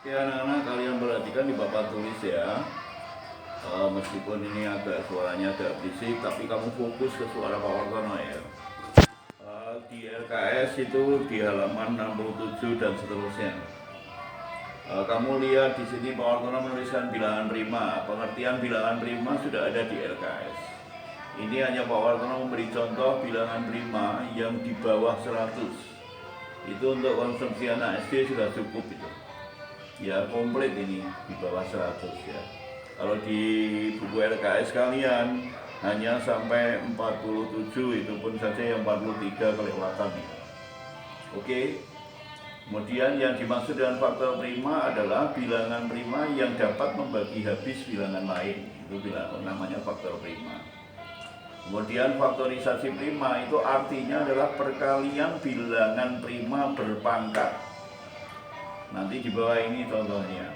Ya anak-anak, kalian perhatikan di papan tulis ya. Meskipun ini suaranya agak berisik, tapi kamu fokus ke suara Pak Wartono ya. Di LKS itu di halaman 67 dan seterusnya. Kamu lihat di sini Pak Wartono menuliskan bilangan prima. Pengertian bilangan prima sudah ada di LKS. Ini hanya Pak Wartono memberi contoh bilangan prima yang di bawah 100. Itu untuk konsumsi anak SD sudah cukup itu. Ya komplit ini di bawah 100 ya. Kalau di buku LKS kalian hanya sampai 47, itu pun saja yang 43 kelewatan ya. Oke. Kemudian yang dimaksud dengan faktor prima adalah bilangan prima yang dapat membagi habis bilangan lain. Itu namanya faktor prima. Kemudian faktorisasi prima itu artinya adalah perkalian bilangan prima berpangkat. Nanti di bawah ini contohnya.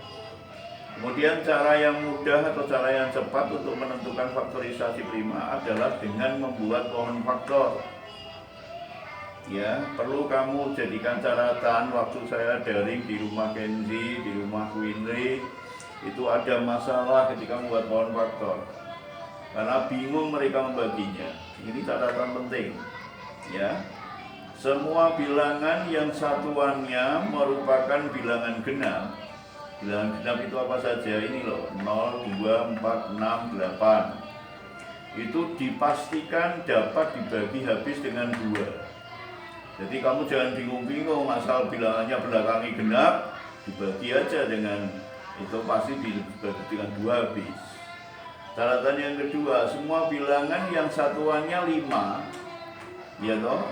Kemudian cara yang mudah atau cara yang cepat untuk menentukan faktorisasi prima adalah dengan membuat pohon faktor. Ya, perlu kamu jadikan catatan waktu saya daring di rumah Kenzi, di rumah Winry, itu ada masalah ketika membuat pohon faktor. Karena bingung mereka membaginya. Ini catatan penting. Ya. Semua bilangan yang satuannya merupakan bilangan genap. Bilangan genap itu apa saja? Ini loh, 0, 2, 4, 6, 8. Itu dipastikan dapat dibagi habis dengan 2. Jadi kamu jangan bingung-bingung asal bilangannya belakangi genap, dibagi aja dengan itu pasti dibagi dengan 2 habis. Catatan yang kedua, semua bilangan yang satuannya 5, ya toh?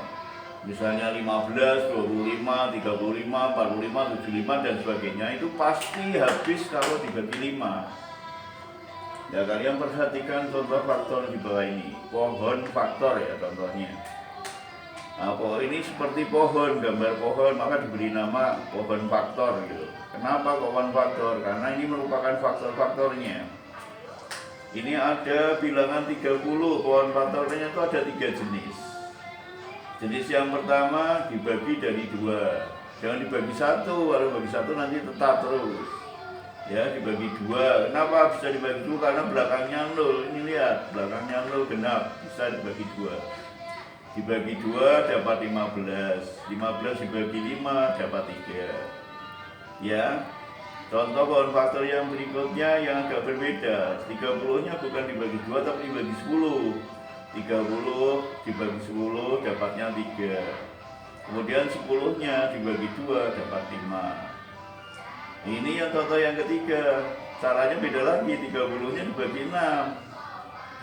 Misalnya 15, 25, 35, 45, 75 dan sebagainya, itu pasti habis kalau dibagi 5. Ya, kalian perhatikan contoh faktor di bawah ini. Pohon faktor ya contohnya. Nah, pohon ini seperti pohon, gambar pohon, maka diberi nama pohon faktor gitu. Kenapa pohon faktor? Karena ini merupakan faktor-faktornya. Ini ada bilangan 30, pohon faktornya itu ada 3 jenis. Jenis yang pertama dibagi dari 2. Jangan dibagi 1, kalau bagi 1 nanti tetap terus. Ya, dibagi 2. Kenapa bisa dibagi 2? Karena belakangnya 0. Ini lihat, belakangnya 0 genap, bisa dibagi 2. Dibagi 2 dapat 15. 15 dibagi 5 dapat 3. Ya. Contoh pohon faktor yang berikutnya yang agak berbeda. 30-nya bukan dibagi 2 tapi dibagi 10. 30 dibagi 10 dapatnya 3. Kemudian 10-nya dibagi 2 dapat 5. Ini yang contoh yang ketiga. Caranya beda lagi. 30-nya dibagi 6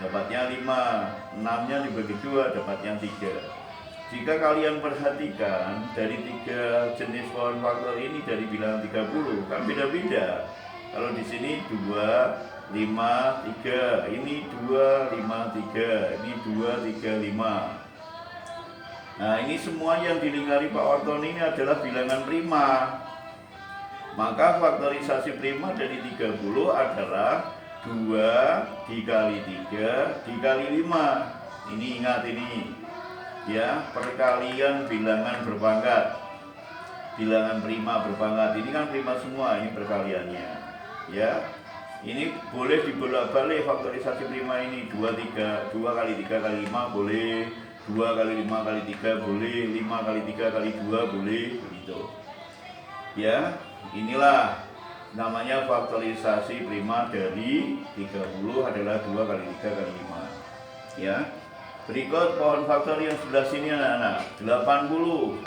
dapatnya 5. 6-nya dibagi 2 dapatnya 3. Jika kalian perhatikan dari 3 jenis pohon faktor ini dari bilangan 30 kan beda-beda. Kalau di sini 2, 5, 3, ini 2, 5, 3, ini 2, 3, 5. Nah, ini semua yang dilingkari Pak Wartono ini adalah bilangan prima. Maka faktorisasi prima dari 30 adalah 2 dikali 3 dikali 5. Ini ingat ini. Ya, perkalian bilangan berpangkat. Bilangan prima berpangkat. Ini kan prima semua, ini perkaliannya. Ya. Ini boleh dibolak-balik faktorisasi prima ini 2 kali 3 kali 5 boleh, 2 kali 5 kali 3 boleh, 5 kali 3 kali 2 boleh, begitu. Ya, inilah namanya faktorisasi prima dari 30 adalah 2 kali 3 kali 5. Ya. Berikut pohon faktor yang sebelah sini anak-anak. 80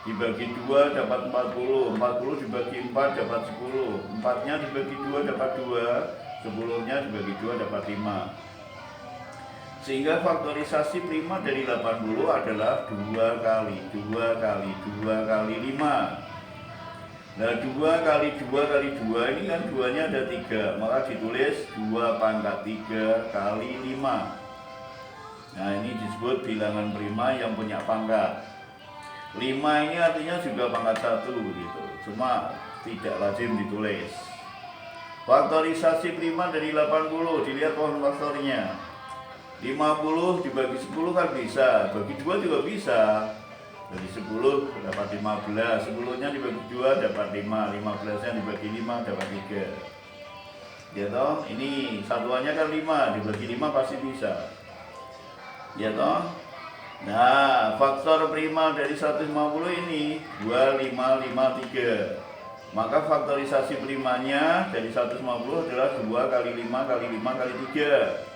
dibagi 2 dapat 40. 40 dibagi 4 dapat 10. 4-nya dibagi 2 dapat 2. 10-nya dibagi 2 dapat 5. Sehingga faktorisasi prima dari 80 adalah 2 kali 2 kali 2 kali 5. Nah, 2 kali 2 kali 2 ini kan 2-nya ada 3. Maka ditulis 2 pangkat 3 kali 5. Nah, ini disebut bilangan prima yang punya pangkat. 5 ini artinya juga pangkat 1 begitu. Cuma tidak lazim ditulis. Faktorisasi prima dari 80, dilihat pohon faktornya. 50 dibagi 10 kan bisa, bagi 2 juga bisa. Jadi 10 dapat 15, 10-nya dibagi 2 dapat 5, 15-nya dibagi 5 dapat 3. Ya toh, ini satuannya kan 5, dibagi 5 pasti bisa. Ya toh. Nah, faktor prima dari 150 ini 2, 5, 5, 3. Maka faktorisasi primanya dari 150 adalah 2 kali 5 kali 5 kali 3.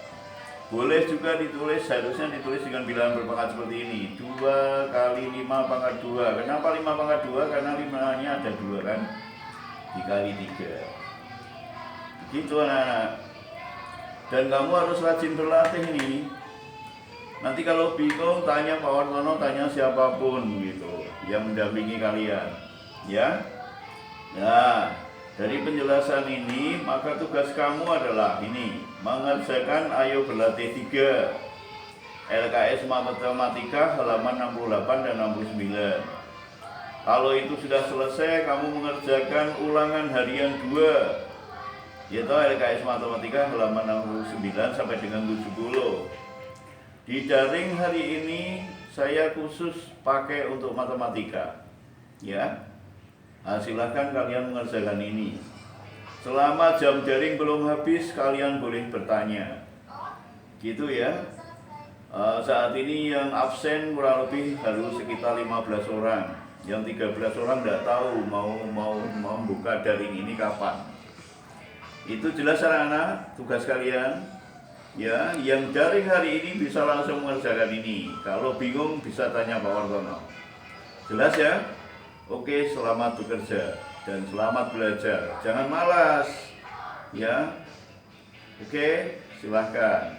Boleh juga ditulis, harusnya ditulis dengan bilangan berpangkat seperti ini, 2 kali 5 pangkat 2. Kenapa 5 pangkat 2? Karena 5-nya ada 2 kan, dikali 3. Begitu anak-anak. Dan kamu harus rajin berlatih ini. Nanti kalau bingung tanya Pak Wartono, tanya siapapun gitu yang mendampingi kalian, ya. Nah, dari penjelasan ini maka tugas kamu adalah ini, mengerjakan Ayo Berlatih 3 LKS Matematika halaman 68 dan 69. Kalau itu sudah selesai, kamu mengerjakan ulangan harian 2 yaitu LKS Matematika halaman 69 sampai dengan 70. Di daring hari ini saya khusus pakai untuk matematika, ya. Nah, silahkan kalian mengerjakan ini. Selama jam daring belum habis, kalian boleh bertanya. Gitu ya. Saat ini yang absen kurang lebih harus sekitar 15 orang. Yang 13 orang tidak tahu mau membuka daring ini kapan. Itu jelas anak-anak, tugas kalian. Ya, yang daring hari ini bisa langsung mengerjakan ini. Kalau bingung bisa tanya Pak Wartono. Jelas ya? Oke, selamat bekerja dan selamat belajar. Jangan malas, ya. Oke, silahkan.